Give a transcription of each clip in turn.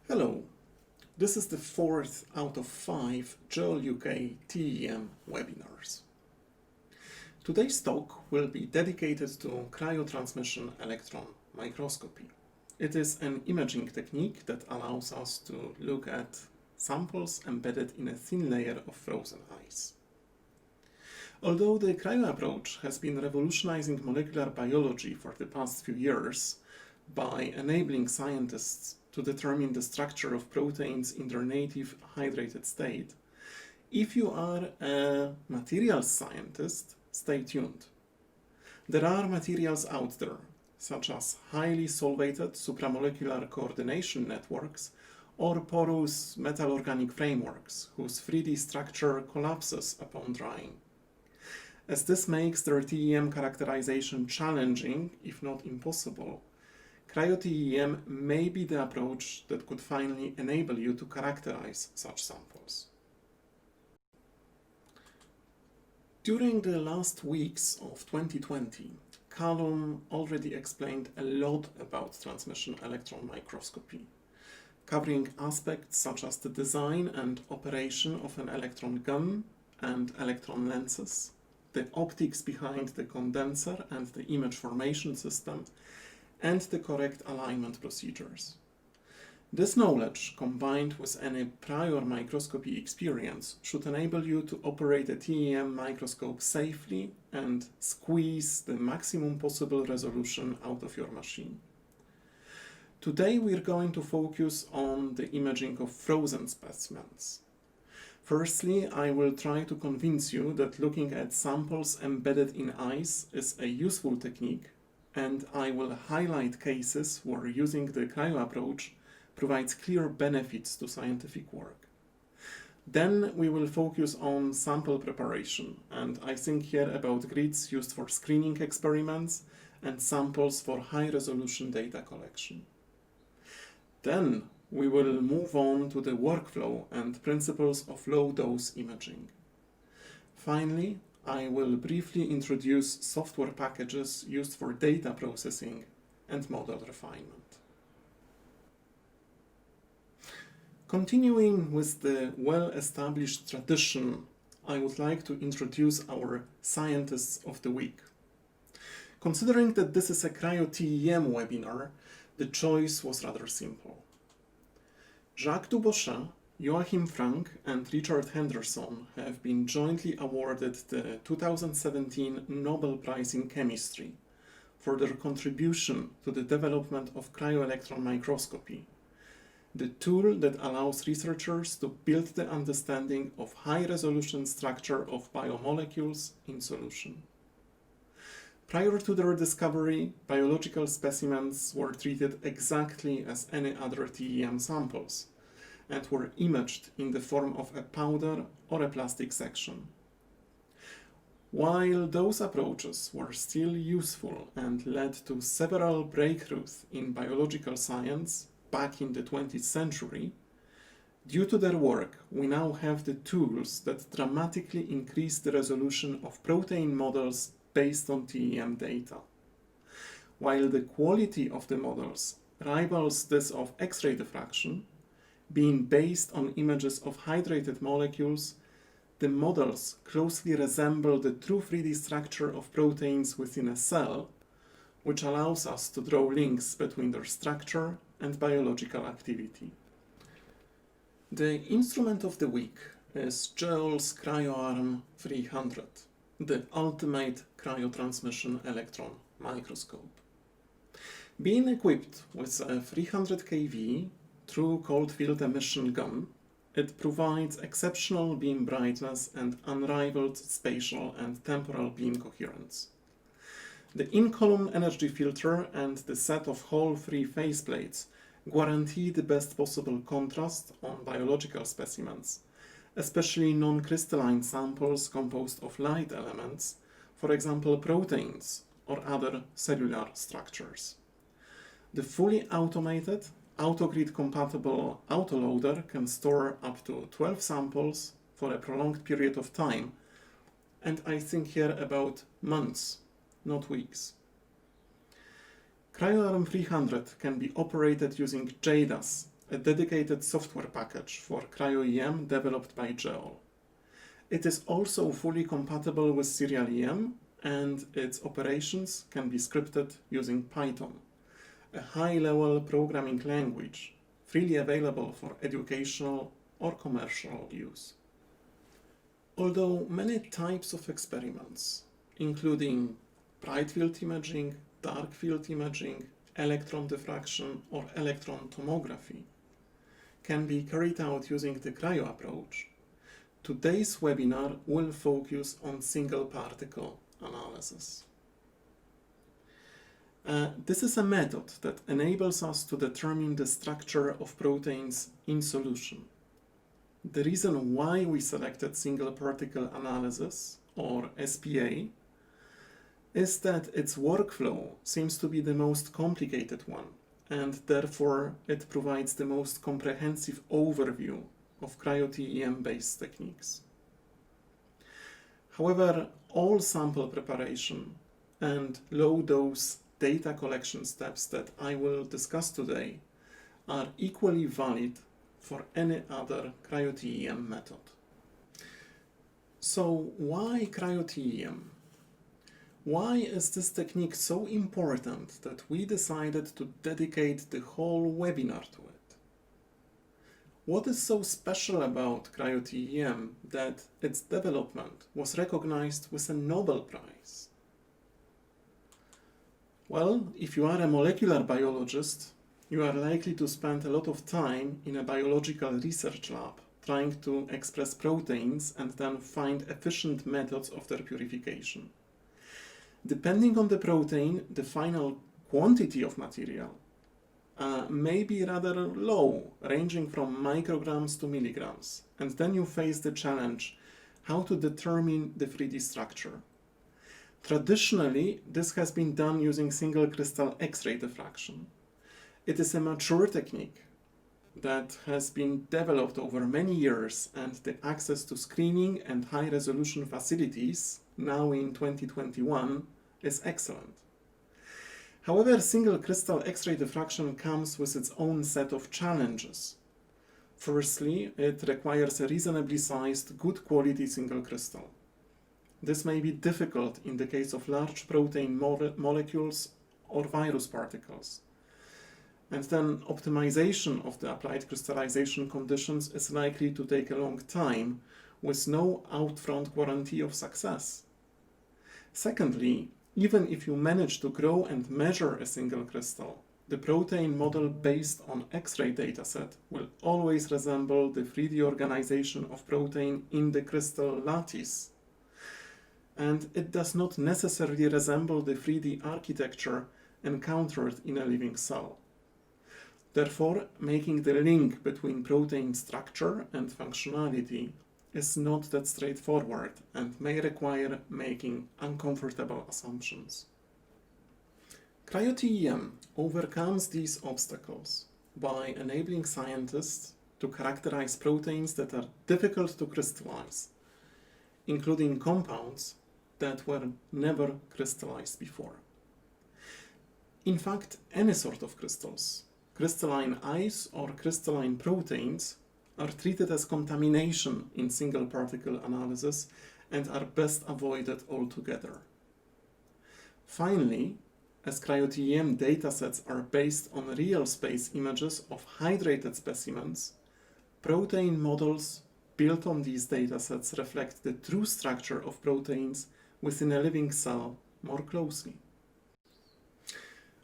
Hello, this is the fourth out of 5 JEOL UK TEM webinars. Today's talk will be dedicated to cryotransmission electron microscopy. It is an imaging technique that allows us to look at samples embedded in a thin layer of frozen ice. Although the cryo approach has been revolutionizing molecular biology for the past few years by enabling scientists to determine the structure of proteins in their native hydrated state, if you are a materials scientist, stay tuned. There are materials out there, such as highly solvated supramolecular coordination networks or porous metal-organic frameworks whose 3D structure collapses upon drying. As this makes their TEM characterization challenging, if not impossible, CryoTEM may be the approach that could finally enable you to characterize such samples. During the last weeks of 2020, Callum already explained a lot about transmission electron microscopy, covering aspects such as the design and operation of an electron gun and electron lenses, the optics behind the condenser and the image formation system, and the correct alignment procedures. This knowledge, combined with any prior microscopy experience, should enable you to operate a TEM microscope safely and squeeze the maximum possible resolution out of your machine. Today we're going to focus on the imaging of frozen specimens. Firstly, I will try to convince you that looking at samples embedded in ice is a useful technique, and I will highlight cases where using the cryo approach provides clear benefits to scientific work. Then we will focus on sample preparation, and I think here about grids used for screening experiments and samples for high-resolution data collection. Then we will move on to the workflow and principles of low-dose imaging. Finally, I will briefly introduce software packages used for data processing and model refinement. Continuing with the well-established tradition, I would like to introduce our Scientists of the Week. Considering that this is a CryoTEM webinar, the choice was rather simple. Jacques Dubochet, Joachim Frank and Richard Henderson have been jointly awarded the 2017 Nobel Prize in Chemistry for their contribution to the development of cryo-electron microscopy, the tool that allows researchers to build the understanding of high-resolution structure of biomolecules in solution. Prior to their discovery, biological specimens were treated exactly as any other TEM samples, and were imaged in the form of a powder or a plastic section. While those approaches were still useful and led to several breakthroughs in biological science back in the 20th century, due to their work, we now have the tools that dramatically increase the resolution of protein models based on TEM data. While the quality of the models rivals this of X-ray diffraction, being based on images of hydrated molecules, the models closely resemble the true 3D structure of proteins within a cell, which allows us to draw links between their structure and biological activity. The instrument of the week is JEOL's CryoArm 300, the ultimate cryotransmission electron microscope. Being equipped with a 300 kV true cold field emission gun, it provides exceptional beam brightness and unrivaled spatial and temporal beam coherence. The in-column energy filter and the set of hole-free faceplates guarantee the best possible contrast on biological specimens, especially non-crystalline samples composed of light elements, for example proteins or other cellular structures. The fully automated autogrid-compatible autoloader can store up to 12 samples for a prolonged period of time, and I think here about months, not weeks. CryoArm 300 can be operated using JEDAS, a dedicated software package for Cryo-EM developed by JEOL. It is also fully compatible with Serial EM, and its operations can be scripted using Python, a high-level programming language freely available for educational or commercial use. Although many types of experiments, including bright field imaging, dark field imaging, electron diffraction, or electron tomography, can be carried out using the cryo approach, today's webinar will focus on single particle analysis. This is a method that enables us to determine the structure of proteins in solution. The reason why we selected single particle analysis, or SPA, is that its workflow seems to be the most complicated one, and therefore it provides the most comprehensive overview of CryoTEM-based techniques. However, all sample preparation and low-dose data collection steps that I will discuss today are equally valid for any other CryoTEM method. So why CryoTEM? Why is this technique so important that we decided to dedicate the whole webinar to it? What is so special about CryoTEM that its development was recognized with a Nobel Prize? Well, if you are a molecular biologist, you are likely to spend a lot of time in a biological research lab trying to express proteins and then find efficient methods of their purification. Depending on the protein, the final quantity of material may be rather low, ranging from micrograms to milligrams, and then you face the challenge how to determine the 3D structure. Traditionally, this has been done using single crystal X-ray diffraction. It is a mature technique that has been developed over many years, and the access to screening and high-resolution facilities, now in 2021, is excellent. However, single crystal X-ray diffraction comes with its own set of challenges. Firstly, it requires a reasonably sized, good quality single crystal. This may be difficult in the case of large protein molecules or virus particles. And then optimization of the applied crystallization conditions is likely to take a long time, with no upfront guarantee of success. Secondly, even if you manage to grow and measure a single crystal, the protein model based on X-ray dataset will always resemble the 3D organization of protein in the crystal lattice. And it does not necessarily resemble the 3D architecture encountered in a living cell. Therefore, making the link between protein structure and functionality is not that straightforward and may require making uncomfortable assumptions. CryoTEM overcomes these obstacles by enabling scientists to characterize proteins that are difficult to crystallize, including compounds that were never crystallized before. In fact, any sort of crystals, crystalline ice or crystalline proteins, are treated as contamination in single particle analysis and are best avoided altogether. Finally, as CryoTEM datasets are based on real space images of hydrated specimens, protein models built on these datasets reflect the true structure of proteins within a living cell more closely.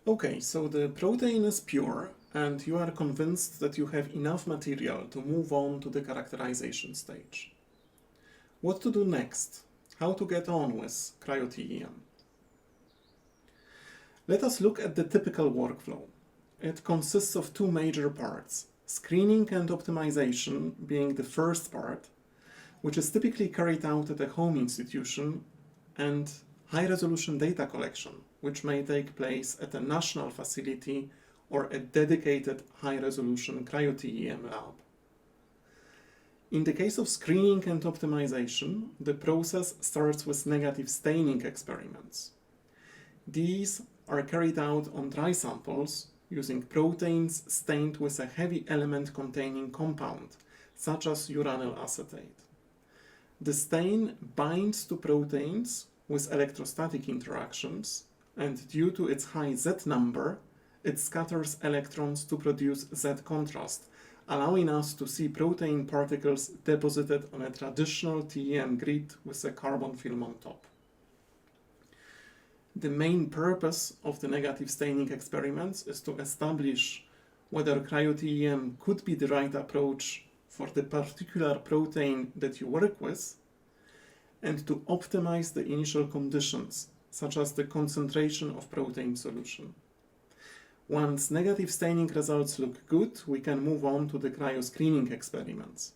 Okay, so the protein is pure, and you are convinced that you have enough material to move on to the characterization stage. What to do next? How to get on with CryoTEM? Let us look at the typical workflow. It consists of two major parts, screening and optimization being the first part, which is typically carried out at a home institution, and high-resolution data collection, which may take place at a national facility or a dedicated high-resolution CryoTEM lab. In the case of screening and optimization, the process starts with negative staining experiments. These are carried out on dry samples using proteins stained with a heavy element containing compound, such as uranyl acetate. The stain binds to proteins with electrostatic interactions, and due to its high Z number, it scatters electrons to produce Z contrast, allowing us to see protein particles deposited on a traditional TEM grid with a carbon film on top. The main purpose of the negative staining experiments is to establish whether CryoTEM could be the right approach for the particular protein that you work with, and to optimize the initial conditions, such as the concentration of protein solution. Once negative staining results look good, we can move on to the cryo-screening experiments.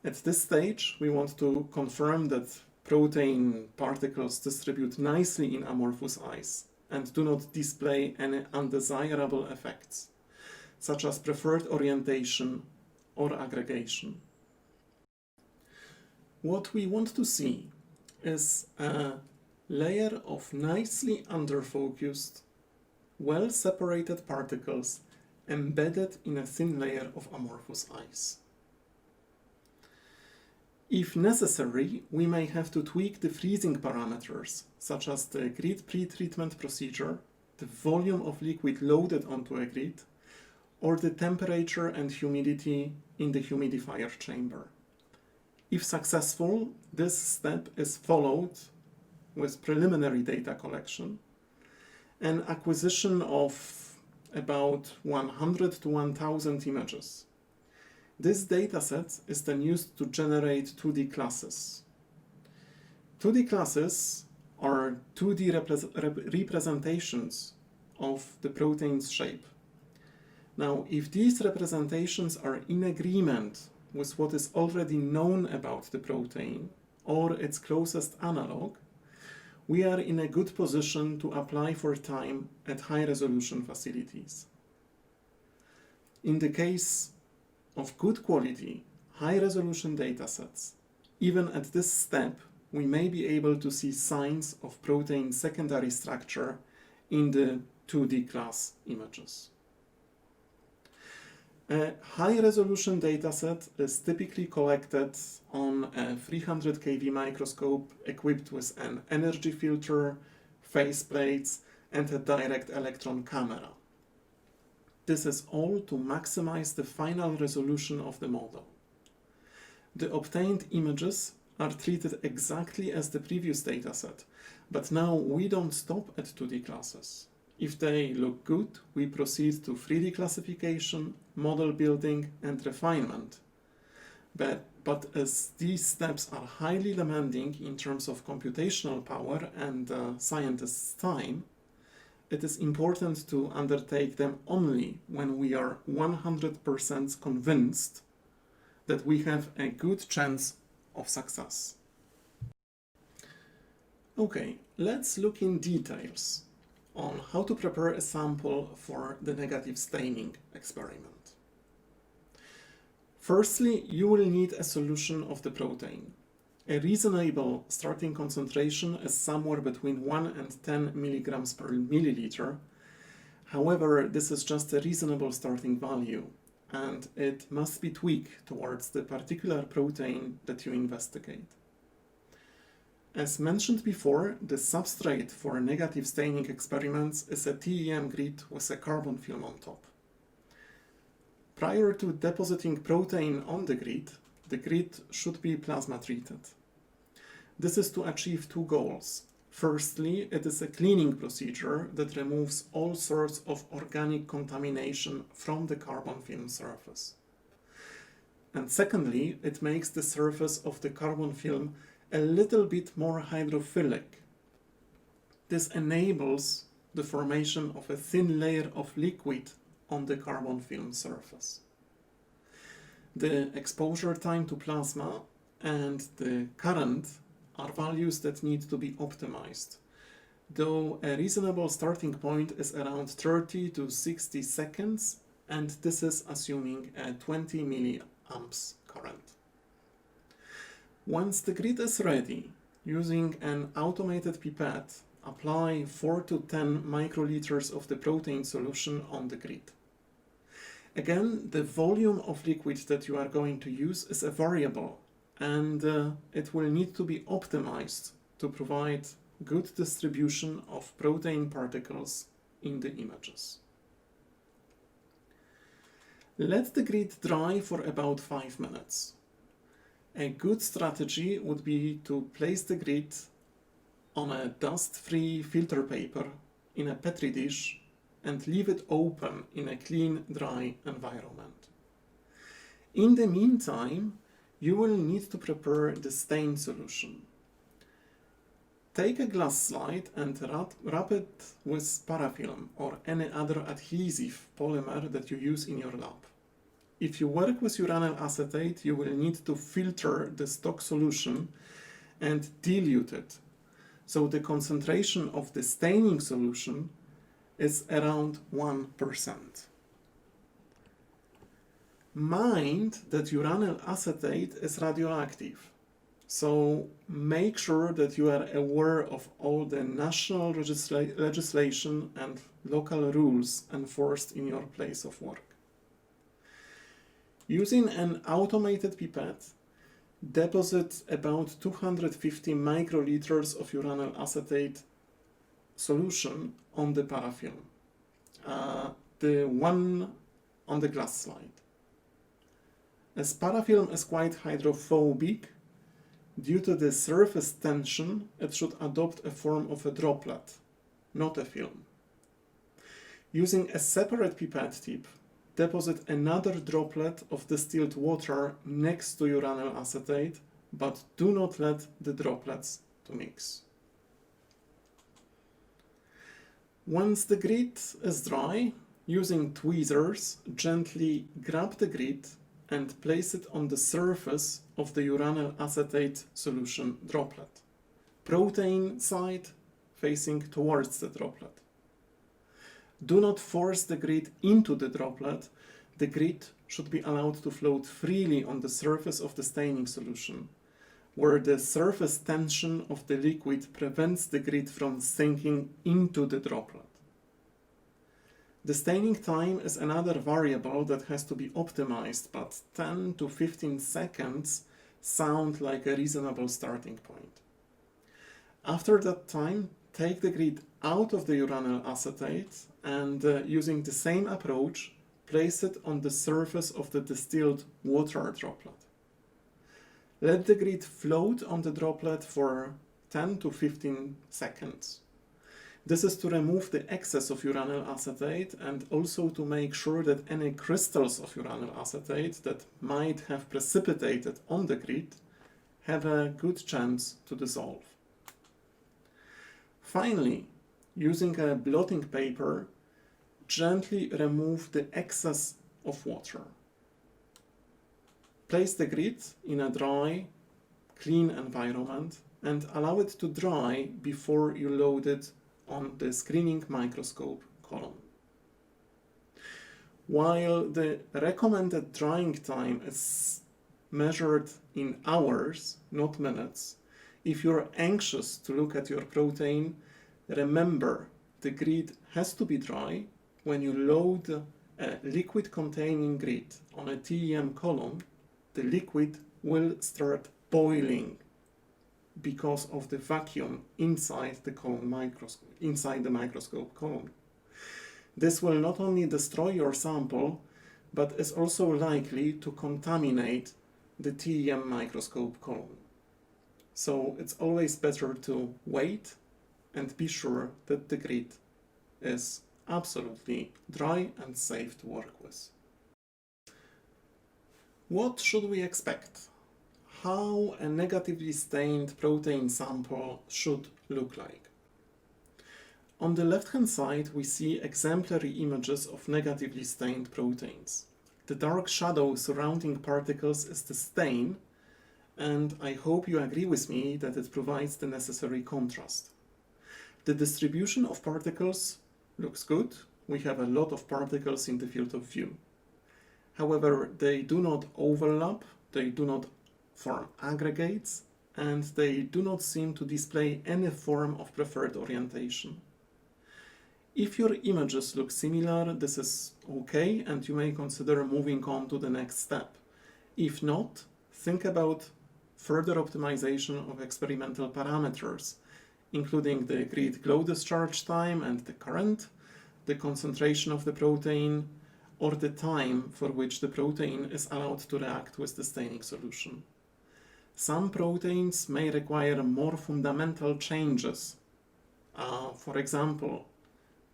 At this stage, we want to confirm that protein particles distribute nicely in amorphous ice and do not display any undesirable effects, such as preferred orientation or aggregation. What we want to see is a layer of nicely underfocused, well-separated particles embedded in a thin layer of amorphous ice. If necessary, we may have to tweak the freezing parameters, such as the grid pre-treatment procedure, the volume of liquid loaded onto a grid, or the temperature and humidity in the humidifier chamber. If successful, this step is followed with preliminary data collection and acquisition of about 100 to 1000 images. This dataset is then used to generate 2D classes. 2D classes are 2D representations of the protein's shape. Now, if these representations are in agreement with what is already known about the protein or its closest analog, we are in a good position to apply for time at high-resolution facilities. In the case of good quality, high-resolution datasets, even at this step, we may be able to see signs of protein secondary structure in the 2D class images. A high-resolution dataset is typically collected on a 300 kV microscope equipped with an energy filter, face plates, and a direct electron camera. This is all to maximize the final resolution of the model. The obtained images are treated exactly as the previous dataset, but now we don't stop at 2D classes. If they look good, we proceed to 3D classification, model building, and refinement. But as these steps are highly demanding in terms of computational power and scientists' time, it is important to undertake them only when we are 100% convinced that we have a good chance of success. Okay, let's look in details on how to prepare a sample for the negative staining experiment. Firstly, you will need a solution of the protein. A reasonable starting concentration is somewhere between 1 and 10 milligrams per milliliter. However, this is just a reasonable starting value, and it must be tweaked towards the particular protein that you investigate. As mentioned before, the substrate for negative staining experiments is a TEM grid with a carbon film on top. Prior to depositing protein on the grid should be plasma treated. This is to achieve two goals. Firstly, it is a cleaning procedure that removes all sorts of organic contamination from the carbon film surface. And secondly, it makes the surface of the carbon film a little bit more hydrophilic. This enables the formation of a thin layer of liquid on the carbon film surface. The exposure time to plasma and the current are values that need to be optimized, though a reasonable starting point is around 30 to 60 seconds, and this is assuming a 20 milliamps current. Once the grid is ready, using an automated pipette apply 4 to 10 microliters of the protein solution on the grid. Again, the volume of liquid that you are going to use is a variable, and it will need to be optimized to provide good distribution of protein particles in the images. Let the grid dry for about 5 minutes. A good strategy would be to place the grid on a dust-free filter paper in a petri dish and leave it open in a clean, dry environment. In the meantime, you will need to prepare the stain solution. Take a glass slide and wrap it with parafilm or any other adhesive polymer that you use in your lab. If you work with uranyl acetate, you will need to filter the stock solution and dilute it, so the concentration of the staining solution is around 1%. Mind that uranyl acetate is radioactive, so make sure that you are aware of all the national legislation and local rules enforced in your place of work. Using an automated pipette, deposit about 250 microliters of uranyl acetate solution on the parafilm, the one on the glass slide. As parafilm is quite hydrophobic, due to the surface tension, it should adopt a form of a droplet, not a film. Using a separate pipette tip, deposit another droplet of distilled water next to uranyl acetate, but do not let the droplets to mix. Once the grid is dry, using tweezers, gently grab the grid and place it on the surface of the uranyl acetate solution droplet. Protein side facing towards the droplet. Do not force the grid into the droplet. The grid should be allowed to float freely on the surface of the staining solution, where the surface tension of the liquid prevents the grid from sinking into the droplet. The staining time is another variable that has to be optimized, but 10 to 15 seconds sound like a reasonable starting point. After that time, take the grid out of the uranyl acetate and using the same approach, place it on the surface of the distilled water droplet. Let the grid float on the droplet for 10 to 15 seconds. This is to remove the excess of uranyl acetate and also to make sure that any crystals of uranyl acetate that might have precipitated on the grid have a good chance to dissolve. Finally, using a blotting paper, gently remove the excess of water. Place the grid in a dry, clean environment and allow it to dry before you load it on the screening microscope column. While the recommended drying time is measured in hours, not minutes, if you're anxious to look at your protein, remember the grid has to be dry. When you load a liquid-containing grid on a TEM column, the liquid will start boiling because of the vacuum inside the microscope column. This will not only destroy your sample, but is also likely to contaminate the TEM microscope column. So it's always better to wait and be sure that the grid is absolutely dry and safe to work with. What should we expect? How a negatively stained protein sample should look like? On the left-hand side, we see exemplary images of negatively stained proteins. The dark shadow surrounding particles is the stain, and I hope you agree with me that it provides the necessary contrast. The distribution of particles looks good. We have a lot of particles in the field of view. However, they do not overlap, they do not form aggregates, and they do not seem to display any form of preferred orientation. If your images look similar, this is okay, and you may consider moving on to the next step. If not, think about further optimization of experimental parameters, including the grid glow discharge time and the current, the concentration of the protein, or the time for which the protein is allowed to react with the staining solution. Some proteins may require more fundamental changes, for example,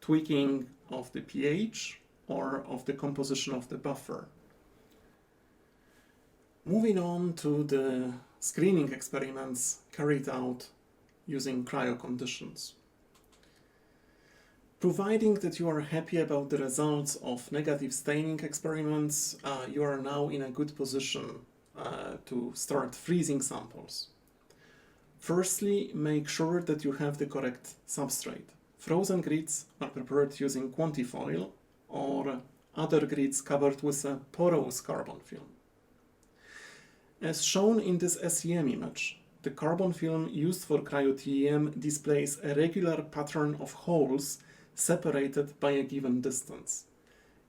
tweaking of the pH or of the composition of the buffer. Moving on to the screening experiments carried out using cryo conditions. Providing that you are happy about the results of negative staining experiments, you are now in a good position to start freezing samples. Firstly, make sure that you have the correct substrate. Frozen grids are prepared using quantifoil or other grids covered with a porous carbon film. As shown in this SEM image, the carbon film used for CryoTEM displays a regular pattern of holes separated by a given distance.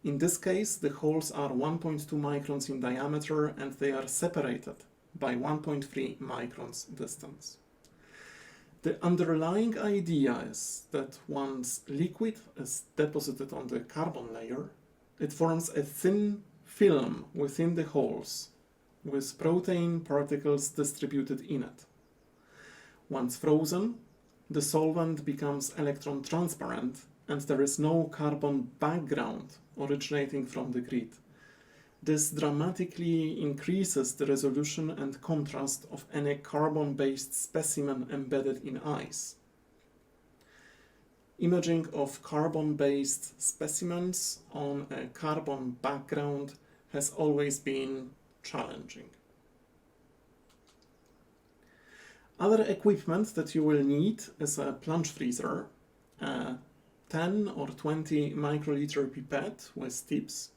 In this case, the holes are 1.2 microns in diameter and they are separated by 1.3 microns distance. The underlying idea is that once liquid is deposited on the carbon layer, it forms a thin film within the holes with protein particles distributed in it. Once frozen, the solvent becomes electron transparent and there is no carbon background originating from the grid. This dramatically increases the resolution and contrast of any carbon-based specimen embedded in ice. Imaging of carbon-based specimens on a carbon background has always been challenging. Other equipment that you will need is a plunge freezer, a 10 or 20 microliter pipette with tips,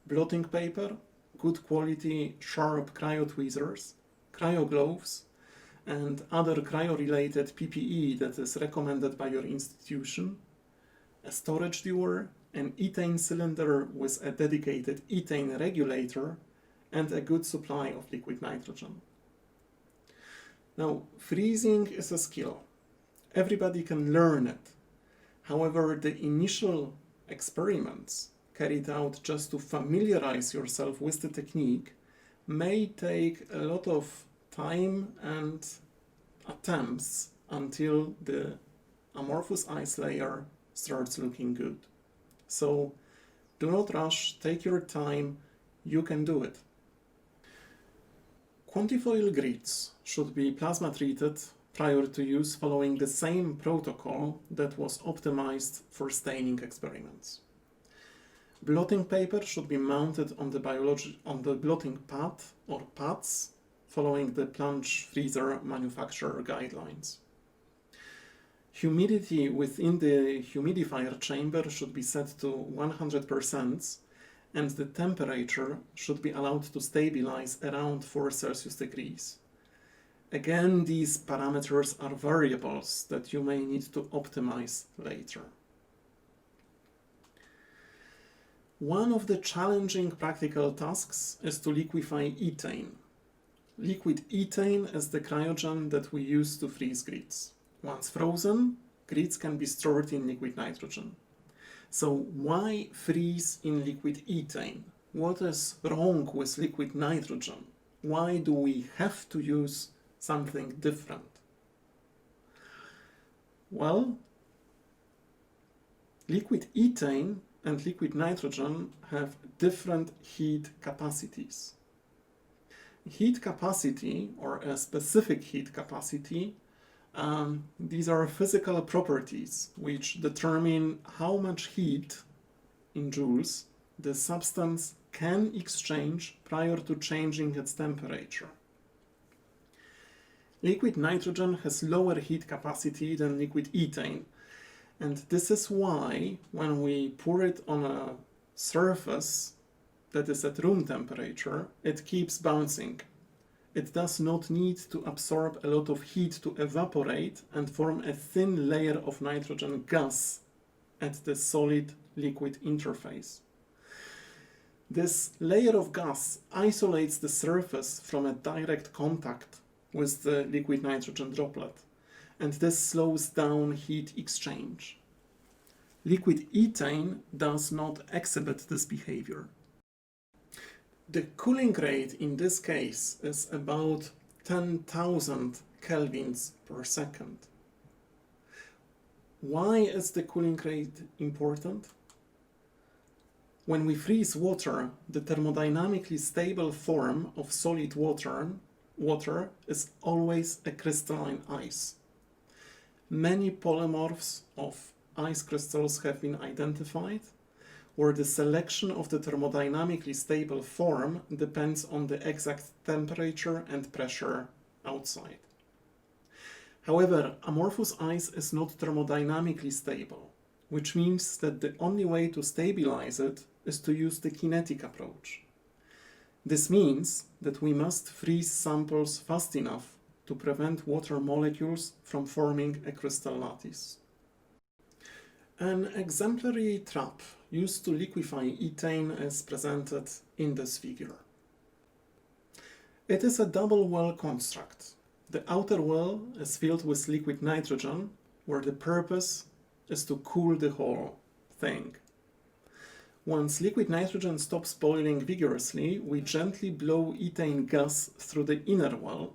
blotting paper, good quality sharp cryo tweezers, cryo gloves, and other cryo-related PPE that is recommended by your institution, a storage dewar, an ethane cylinder with a dedicated ethane regulator, and a good supply of liquid nitrogen. Now, freezing is a skill. Everybody can learn it. However, the initial experiments carried out just to familiarize yourself with the technique may take a lot of time and attempts until the amorphous ice layer starts looking good. So do not rush, take your time, you can do it. Quantifoil grids should be plasma treated prior to use following the same protocol that was optimized for staining experiments. Blotting paper should be mounted on the blotting pad or pads following the plunge freezer manufacturer guidelines. Humidity within the humidifier chamber should be set to 100%, and the temperature should be allowed to stabilize around 4 Celsius degrees. Again, these parameters are variables that you may need to optimize later. One of the challenging practical tasks is to liquefy ethane. Liquid ethane is the cryogen that we use to freeze grids. Once frozen, grids can be stored in liquid nitrogen. So why freeze in liquid ethane? What is wrong with liquid nitrogen? Why do we have to use something different? Well, liquid ethane and liquid nitrogen have different heat capacities. Heat capacity, or a specific heat capacity, these are physical properties which determine how much heat in joules the substance can exchange prior to changing its temperature. Liquid nitrogen has lower heat capacity than liquid ethane, and this is why when we pour it on a surface that is at room temperature, it keeps bouncing. it does not need to absorb a lot of heat to evaporate and form a thin layer of nitrogen gas at the solid-liquid interface. This layer of gas isolates the surface from a direct contact with the liquid nitrogen droplet, and this slows down heat exchange. Liquid ethane does not exhibit this behavior. The cooling rate in this case is about 10,000 kelvins per second. Why is the cooling rate important? When we freeze water, the thermodynamically stable form of solid water is always a crystalline ice. Many polymorphs of ice crystals have been identified, where the selection of the thermodynamically stable form depends on the exact temperature and pressure outside. However, amorphous ice is not thermodynamically stable, which means that the only way to stabilize it is to use the kinetic approach. This means that we must freeze samples fast enough to prevent water molecules from forming a crystal lattice. An exemplary trap used to liquefy ethane is presented in this figure. It is a double well construct. The outer well is filled with liquid nitrogen, where the purpose is to cool the whole thing. Once liquid nitrogen stops boiling vigorously, we gently blow ethane gas through the inner well,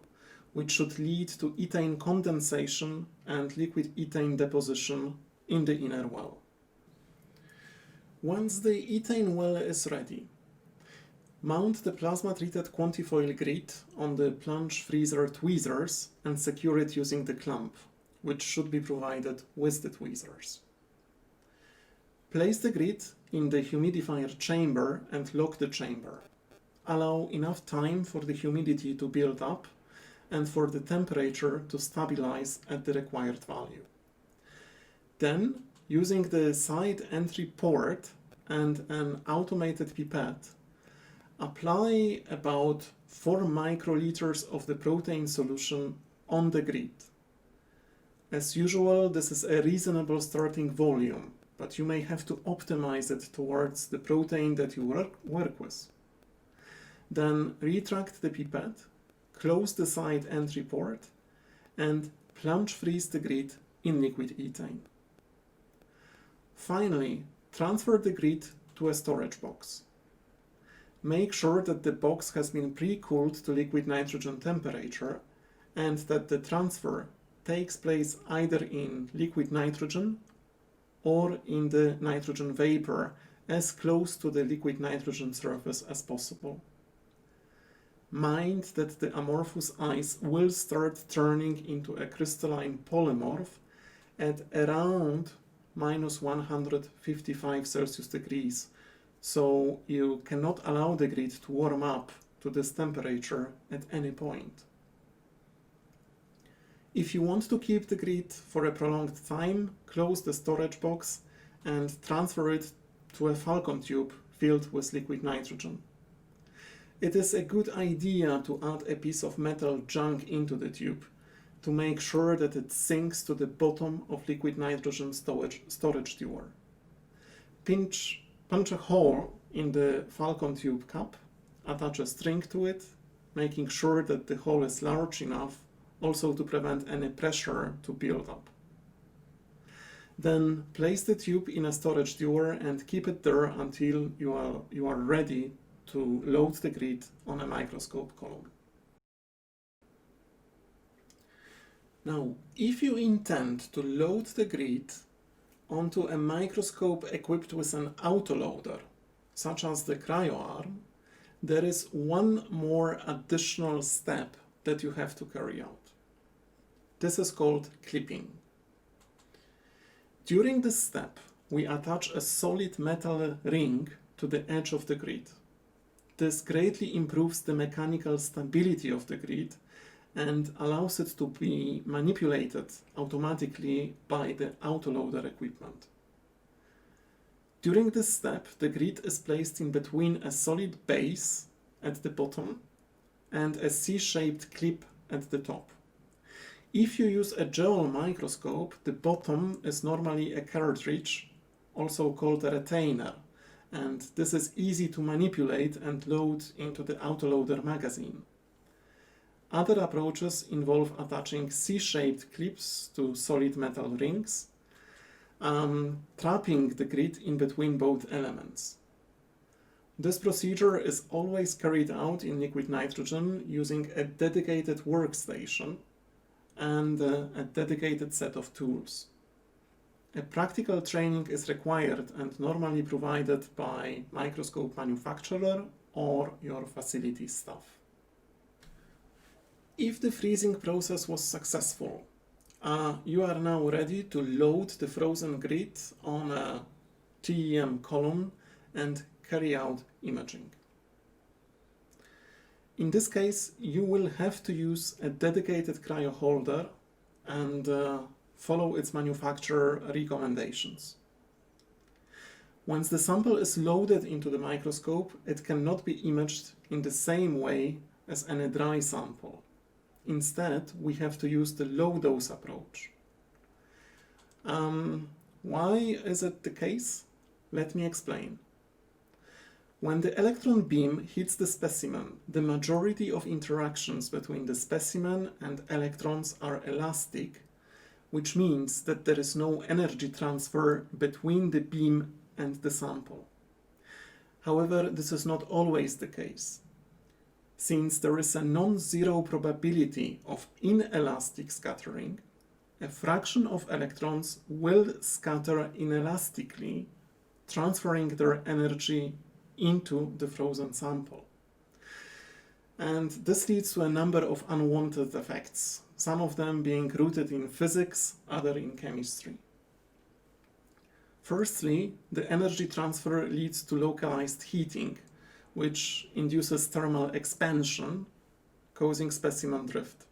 which should lead to ethane condensation and liquid ethane deposition in the inner well. Once the ethane well is ready, mount the plasma-treated quantifoil grid on the plunge freezer tweezers and secure it using the clamp, which should be provided with the tweezers. Place the grid in the humidifier chamber and lock the chamber. Allow enough time for the humidity to build up and for the temperature to stabilize at the required value. Then, using the side entry port and an automated pipette, apply about 4 microliters of the protein solution on the grid. As usual, this is a reasonable starting volume, but you may have to optimize it towards the protein that you work with. Then retract the pipette, close the side entry port, and plunge freeze the grid in liquid ethane. Finally, transfer the grid to a storage box. Make sure that the box has been pre-cooled to liquid nitrogen temperature and that the transfer takes place either in liquid nitrogen or in the nitrogen vapor as close to the liquid nitrogen surface as possible. Mind that the amorphous ice will start turning into a crystalline polymorph at around minus 155 Celsius degrees, so you cannot allow the grid to warm up to this temperature at any point. If you want to keep the grid for a prolonged time, close the storage box and transfer it to a Falcon tube filled with liquid nitrogen. It is a good idea to add a piece of metal junk into the tube to make sure that it sinks to the bottom of liquid nitrogen storage dewar. Punch a hole in the Falcon tube cap, attach a string to it, making sure that the hole is large enough also to prevent any pressure to build up. Then place the tube in a storage dewar and keep it there until you are ready to load the grid on a microscope column. Now, if you intend to load the grid onto a microscope equipped with an autoloader, such as the cryo-arm, there is one more additional step that you have to carry out. This is called clipping. During this step, we attach a solid metal ring to the edge of the grid. This greatly improves the mechanical stability of the grid and allows it to be manipulated automatically by the autoloader equipment. During this step, the grid is placed in between a solid base at the bottom and a C-shaped clip at the top. If you use a JEOL microscope, the bottom is normally a cartridge, also called a retainer, and this is easy to manipulate and load into the autoloader magazine. Other approaches involve attaching C-shaped clips to solid metal rings, trapping the grid in between both elements. This procedure is always carried out in liquid nitrogen using a dedicated workstation and a dedicated set of tools. A practical training is required and normally provided by microscope manufacturer or your facility staff. If the freezing process was successful, you are now ready to load the frozen grid on a TEM column and carry out imaging. In this case, you will have to use a dedicated cryo holder and follow its manufacturer recommendations. Once the sample is loaded into the microscope, it cannot be imaged in the same way as any dry sample. Instead, we have to use the low-dose approach. Why is it the case? Let me explain. When the electron beam hits the specimen, the majority of interactions between the specimen and electrons are elastic, which means that there is no energy transfer between the beam and the sample. However, this is not always the case. Since there is a non-zero probability of inelastic scattering, a fraction of electrons will scatter inelastically, transferring their energy into the frozen sample. And this leads to a number of unwanted effects, some of them being rooted in physics, others in chemistry. Firstly, the energy transfer leads to localized heating, which induces thermal expansion, causing specimen drift.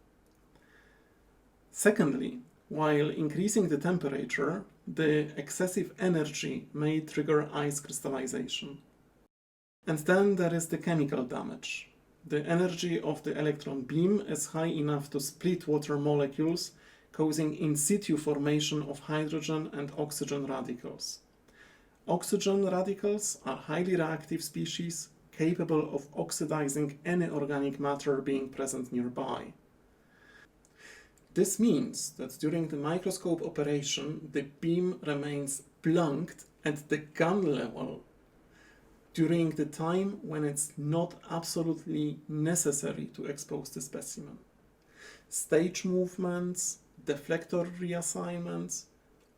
Secondly, while increasing the temperature, the excessive energy may trigger ice crystallization. And then there is the chemical damage. The energy of the electron beam is high enough to split water molecules, causing in situ formation of hydrogen and oxygen radicals. Oxygen radicals are highly reactive species capable of oxidizing any organic matter being present nearby. This means that during the microscope operation, the beam remains blanked at the gun level during the time when it's not absolutely necessary to expose the specimen. Stage movements, deflector reassignments,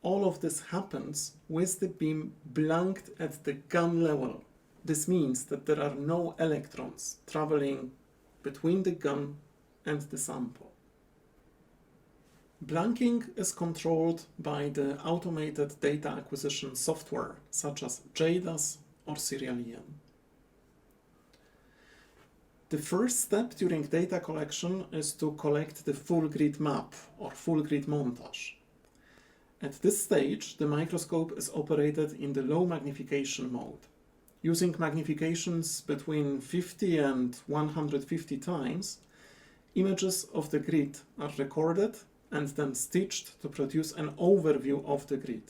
all of this happens with the beam blanked at the gun level. This means that there are no electrons traveling between the gun and the sample. Blanking is controlled by the automated data acquisition software such as JDAS or Serial-EM. The first step during data collection is to collect the full grid map or full grid montage. At this stage, the microscope is operated in the low magnification mode. Using magnifications between 50 and 150 times, images of the grid are recorded and then stitched to produce an overview of the grid.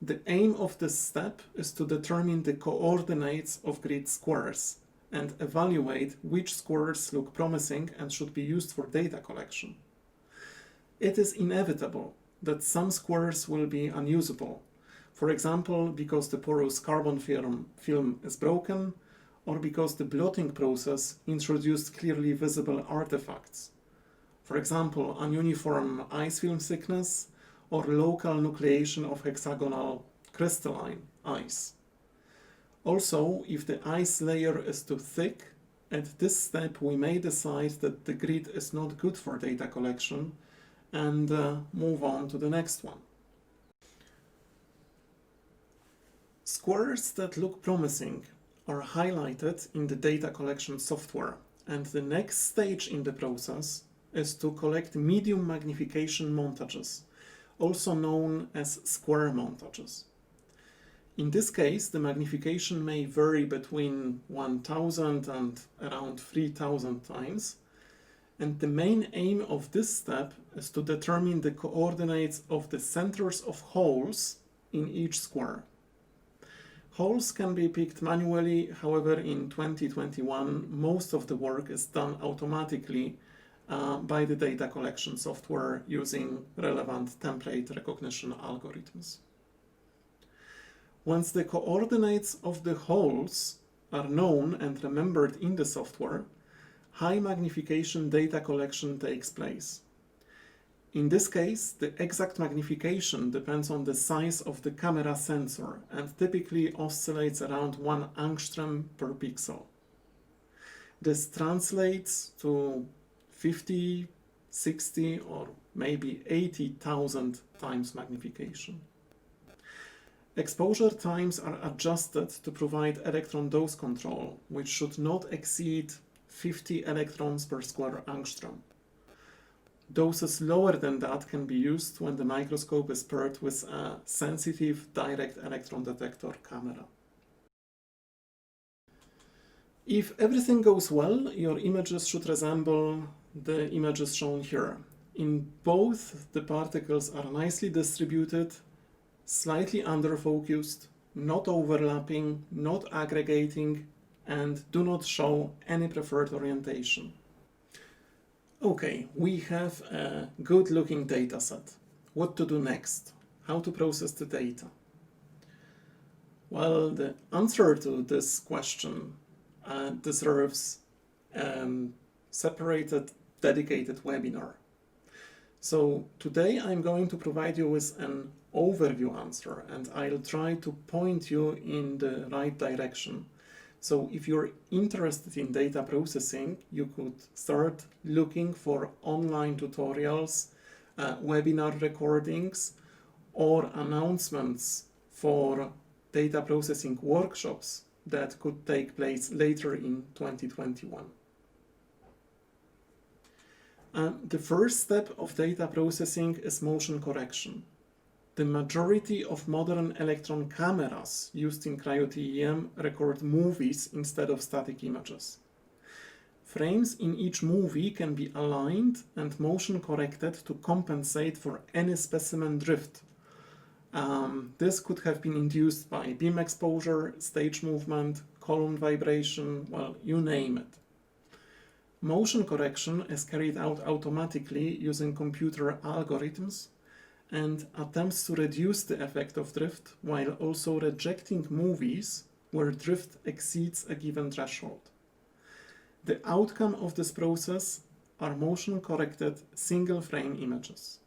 The aim of this step is to determine the coordinates of grid squares and evaluate which squares look promising and should be used for data collection. It is inevitable that some squares will be unusable, for example, because the porous carbon film is broken, or because the blotting process introduced clearly visible artifacts. For example, ununiform ice film thickness or local nucleation of hexagonal crystalline ice. Also, if the ice layer is too thick, at this step we may decide that the grid is not good for data collection and move on to the next one. Squares that look promising are highlighted in the data collection software, and the next stage in the process is to collect medium magnification montages, also known as square montages. In this case, the magnification may vary between 1000 and around 3000 times, and the main aim of this step is to determine the coordinates of the centers of holes in each square. Holes can be picked manually, however in 2021 most of the work is done automatically by the data collection software using relevant template recognition algorithms. Once the coordinates of the holes are known and remembered in the software, high magnification data collection takes place. In this case, the exact magnification depends on the size of the camera sensor and typically oscillates around 1 angstrom per pixel. This translates to 50, 60 or maybe 80,000 times magnification. Exposure times are adjusted to provide electron dose control, which should not exceed 50 electrons per square angstrom. Doses lower than that can be used when the microscope is paired with a sensitive direct electron detector camera. If everything goes well, your images should resemble the images shown here. In both, the particles are nicely distributed, slightly underfocused, not overlapping, not aggregating, and do not show any preferred orientation. Okay, we have a good looking data set. What to do next? How to process the data? Well, the answer to this question deserves separated, dedicated webinar. So today I'm going to provide you with an overview answer, and I'll try to point you in the right direction. So if you're interested in data processing, you could start looking for online tutorials, webinar recordings, or announcements for data processing workshops that could take place later in 2021. The first step of data processing is motion correction. The majority of modern electron cameras used in CryoTEM record movies instead of static images. Frames in each movie can be aligned and motion corrected to compensate for any specimen drift. This could have been induced by beam exposure, stage movement, column vibration, well, you name it. Motion correction is carried out automatically using computer algorithms and attempts to reduce the effect of drift while also rejecting movies where drift exceeds a given threshold. The outcome of this process are motion-corrected single-frame images.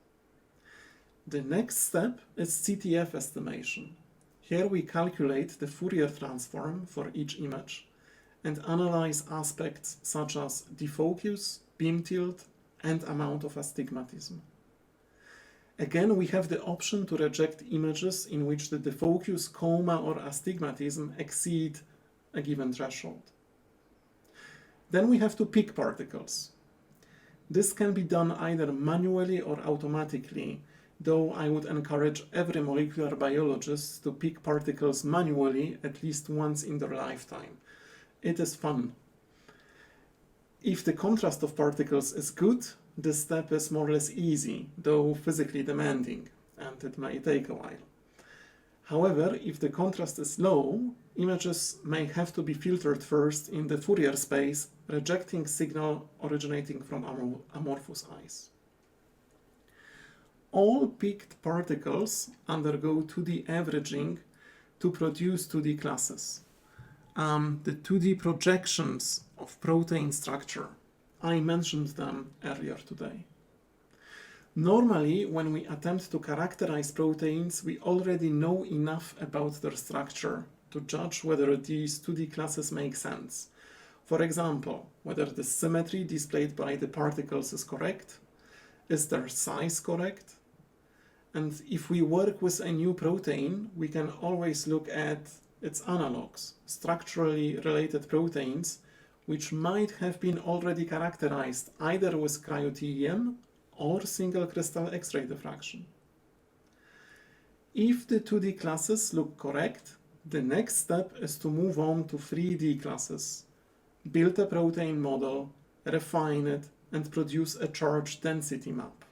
The next step is Ctf estimation. Here we calculate the Fourier transform for each image and analyze aspects such as defocus, beam tilt, and amount of astigmatism. Again, we have the option to reject images in which the defocus, coma, or astigmatism exceed a given threshold. Then we have to pick particles. This can be done either manually or automatically, though I would encourage every molecular biologist to pick particles manually at least once in their lifetime. It is fun. If the contrast of particles is good, this step is more or less easy, though physically demanding, and it may take a while. However, if the contrast is low, images may have to be filtered first in the Fourier space, rejecting signal originating from amorphous eyes. All picked particles undergo 2D averaging to produce 2D classes. The 2D projections of protein structure, I mentioned them earlier today. Normally, when we attempt to characterize proteins, we already know enough about their structure to judge whether these 2D classes make sense. For example, whether the symmetry displayed by the particles is correct, is their size correct, and if we work with a new protein, we can always look at its analogs, structurally related proteins, which might have been already characterized either with CryoTEM or single crystal X-ray diffraction. If the 2D classes look correct, The next step is to move on to 3D classes, build a protein model, refine it, and produce a charge density map.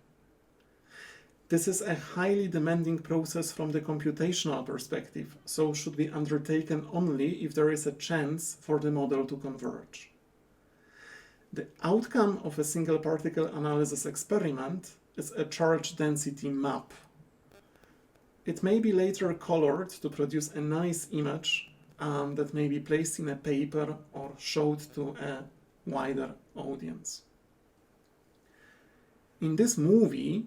This is a highly demanding process from the computational perspective, so should be undertaken only if there is a chance for the model to converge. The outcome of a single particle analysis experiment is a charge density map. It may be later colored to produce a nice image that may be placed in a paper or showed to a wider audience. In this movie,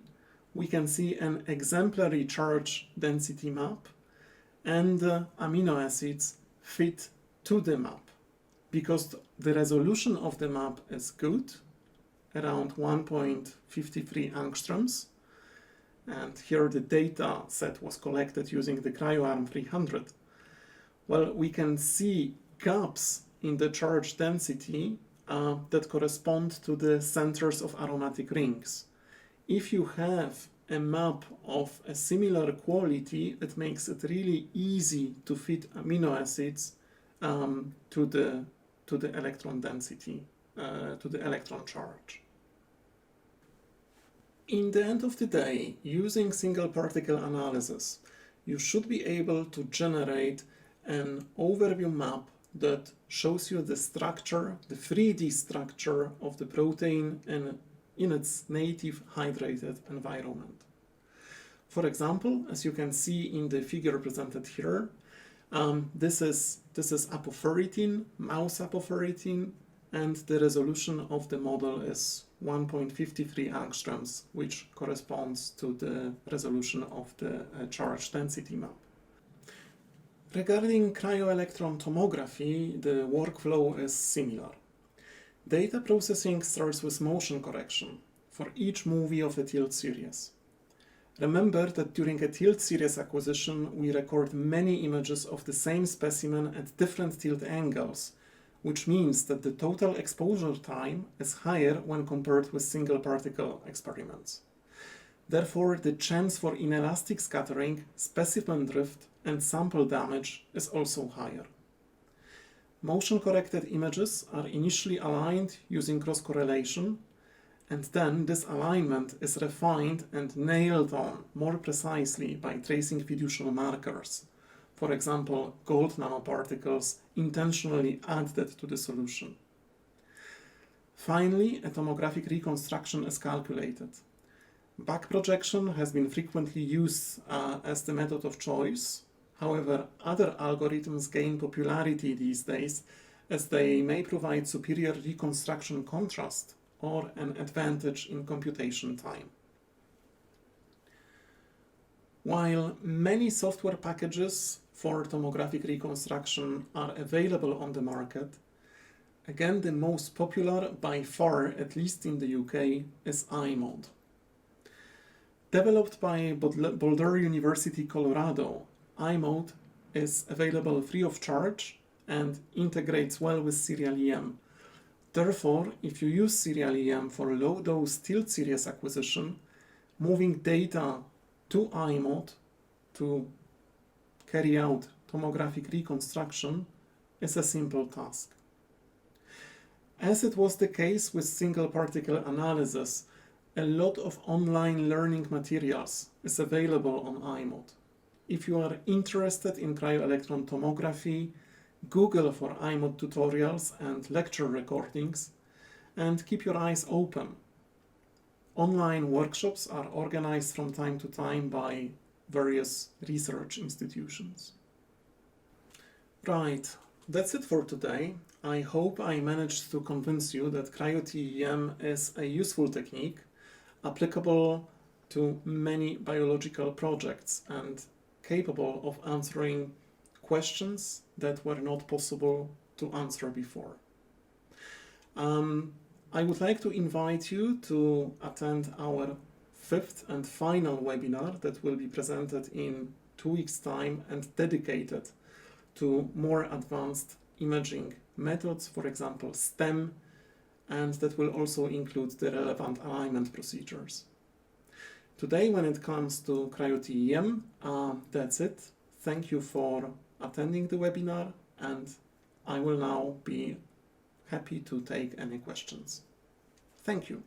we can see an exemplary charge density map, and amino acids fit to the map because the resolution of the map is good, around 1.53 angstroms, and here the data set was collected using the Cryo-Arm 300. Well, we can see gaps in the charge density that correspond to the centers of aromatic rings. If you have a map of a similar quality, it makes it really easy to fit amino acids to the electron density, to the electron charge. In the end of the day, using single particle analysis, you should be able to generate an overview map that shows you the structure, the 3D structure of the protein in its native hydrated environment. For example, as you can see in the figure presented here, this is apoferritin, mouse apoferritin, and the resolution of the model is 1.53 angstroms, which corresponds to the resolution of the charge density map. Regarding cryo-electron tomography, the workflow is similar. Data processing starts with motion correction for each movie of a tilt series. Remember that during a tilt series acquisition, we record many images of the same specimen at different tilt angles, which means that the total exposure time is higher when compared with single particle experiments. Therefore, the chance for inelastic scattering, specimen drift, and sample damage is also higher. Motion-corrected images are initially aligned using cross-correlation, and then this alignment is refined and nailed on more precisely by tracing fiducial markers. For example, gold nanoparticles intentionally added to the solution. Finally, a tomographic reconstruction is calculated. Back projection has been frequently used as the method of choice. However, other algorithms gain popularity these days as they may provide superior reconstruction contrast or an advantage in computation time. While many software packages for tomographic reconstruction are available on the market, again the most popular by far, at least in the UK, is iMode. Developed by Boulder University, Colorado, iMode is available free of charge and integrates well with Serial EM. Therefore, if you use Serial EM for low-dose tilt series acquisition, moving data to iMode to carry out tomographic reconstruction is a simple task. As it was the case with single particle analysis, a lot of online learning materials is available on iMode. If you are interested in cryo-electron tomography, Google for iMode tutorials and lecture recordings, and keep your eyes open. Online workshops are organized from time to time by various research institutions. Right, that's it for today. I hope I managed to convince you that CryoTEM is a useful technique applicable to many biological projects and capable of answering questions that were not possible to answer before. I would like to invite you to attend our 5th and final webinar that will be presented in 2 weeks' time and dedicated to more advanced imaging methods, for example STEM, and that will also include the relevant alignment procedures. Today, when it comes to CryoTEM, that's it. Thank you for attending the webinar, and I will now be happy to take any questions. Thank you.